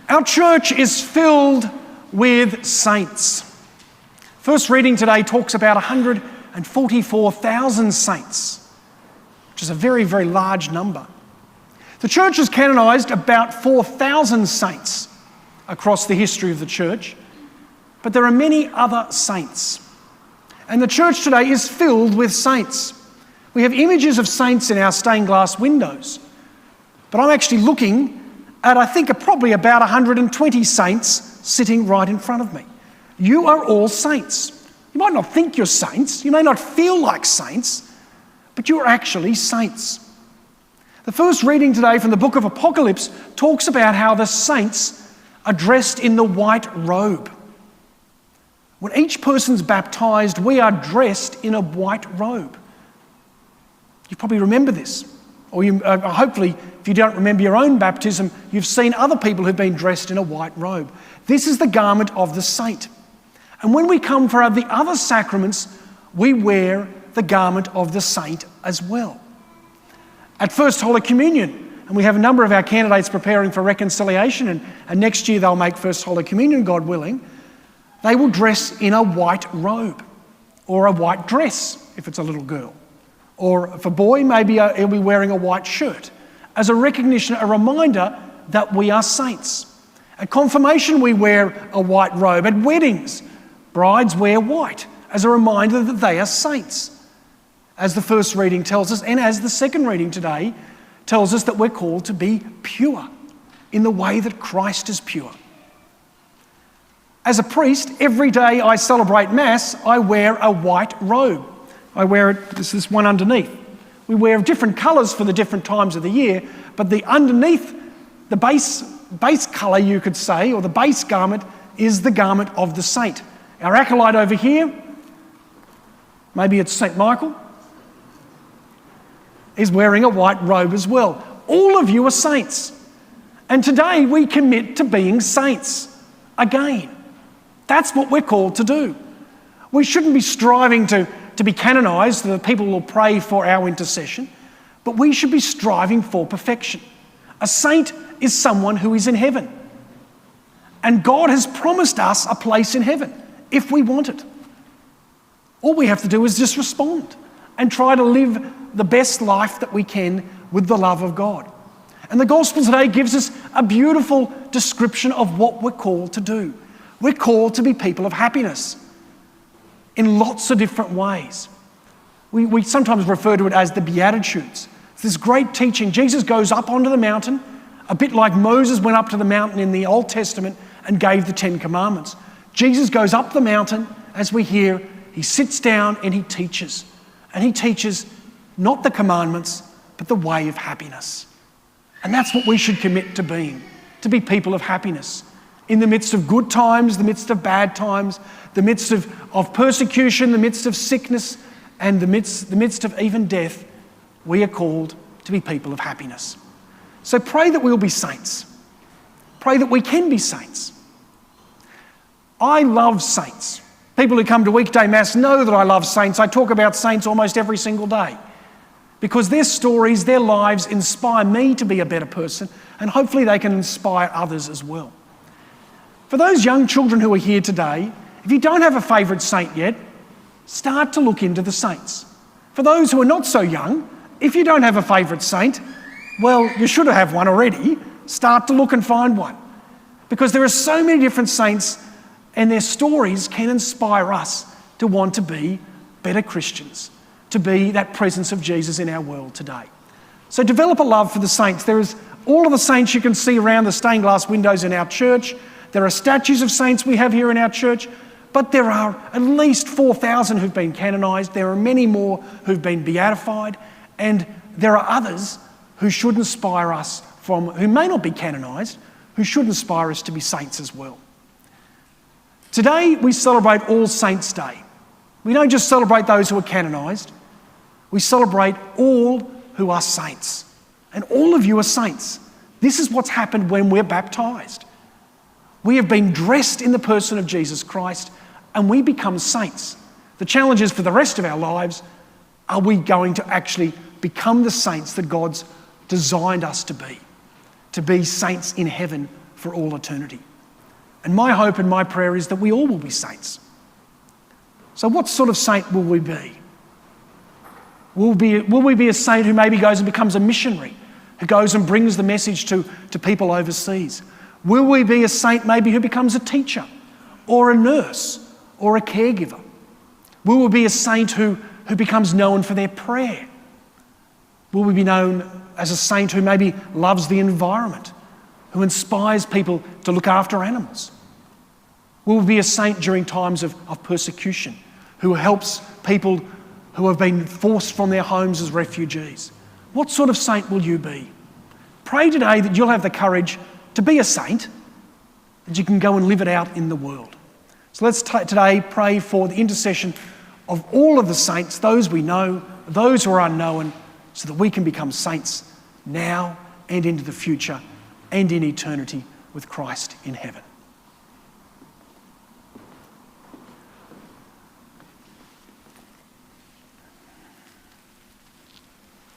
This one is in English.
Our church is filled with saints. First reading today talks about 144,000 saints, which is a very, very large number. The church has canonised about 4,000 saints across the history of the church, but there are many other saints. And the church today is filled with saints. We have images of saints in our stained glass windows, but I'm actually looking at, I think, probably about 120 saints sitting right in front of me. You are all saints. You might not think you're saints, you may not feel like saints, but you're actually saints. The first reading today from the book of Apocalypse talks about how the saints are dressed in the white robe. When each person's baptised, we are dressed in a white robe. You probably remember this. Or hopefully, if you don't remember your own baptism, you've seen other people who've been dressed in a white robe. This is the garment of the saint. And when we come for the other sacraments, we wear the garment of the saint as well. At First Holy Communion, and we have a number of our candidates preparing for reconciliation, and next year they'll make First Holy Communion, God willing, they will dress in a white robe or a white dress if it's a little girl. Or if a boy, maybe he'll be wearing a white shirt as a recognition, a reminder that we are saints. At confirmation, we wear a white robe. At weddings, brides wear white as a reminder that they are saints. As the first reading tells us, and as the second reading today tells us, that we're called to be pure in the way that Christ is pure. As a priest, every day I celebrate Mass, I wear a white robe. I wear it, this one underneath. We wear different colours for the different times of the year, but the underneath, the base colour, you could say, or the base garment, is the garment of the saint. Our acolyte over here, maybe it's St. Michael, is wearing a white robe as well. All of you are saints. And today we commit to being saints again. That's what we're called to do. We shouldn't be striving to be canonised so that people will pray for our intercession, but we should be striving for perfection. A saint is someone who is in heaven. And God has promised us a place in heaven if we want it. All we have to do is just respond and try to live the best life that we can with the love of God. And the gospel today gives us a beautiful description of what we're called to do. We're called to be people of happiness in lots of different ways. We sometimes refer to it as the Beatitudes. It's this great teaching. Jesus goes up onto the mountain, a bit like Moses went up to the mountain in the Old Testament and gave the 10 Commandments. Jesus goes up the mountain, as we hear, he sits down and he teaches. And he teaches not the commandments, but the way of happiness. And that's what we should commit to being, to be people of happiness. In the midst of good times, the midst of bad times, the midst of persecution, the midst of sickness, and the midst of even death, we are called to be people of happiness. So pray that we'll be saints. Pray that we can be saints. I love saints. People who come to weekday Mass know that I love saints. I talk about saints almost every single day because their stories, their lives inspire me to be a better person, and hopefully they can inspire others as well. For those young children who are here today, if you don't have a favourite saint yet, start to look into the saints. For those who are not so young, if you don't have a favourite saint, well, you should have one already. Start to look and find one. Because there are so many different saints and their stories can inspire us to want to be better Christians, to be that presence of Jesus in our world today. So develop a love for the saints. There is all of the saints you can see around the stained glass windows in our church. There are statues of saints we have here in our church, but there are at least 4,000 who've been canonised. There are many more who've been beatified, and there are others who should inspire us who may not be canonised, who should inspire us to be saints as well. Today we celebrate All Saints' Day. We don't just celebrate those who are canonised, we celebrate all who are saints. And all of you are saints. This is what's happened when we're baptised. We have been dressed in the person of Jesus Christ and we become saints. The challenge is for the rest of our lives, are we going to actually become the saints that God's designed us to be saints in heaven for all eternity. And my hope and my prayer is that we all will be saints. So what sort of saint will we be? Will we be a saint who maybe goes and becomes a missionary, who goes and brings the message to people overseas? Will we be a saint maybe who becomes a teacher or a nurse or a caregiver? Will we be a saint who becomes known for their prayer? Will we be known as a saint who maybe loves the environment, who inspires people to look after animals? Will we be a saint during times of persecution, who helps people who have been forced from their homes as refugees? What sort of saint will you be? Pray today that you'll have the courage to be a saint, that you can go and live it out in the world. So let's today pray for the intercession of all of the saints, those we know, those who are unknown, so that we can become saints now and into the future and in eternity with Christ in heaven.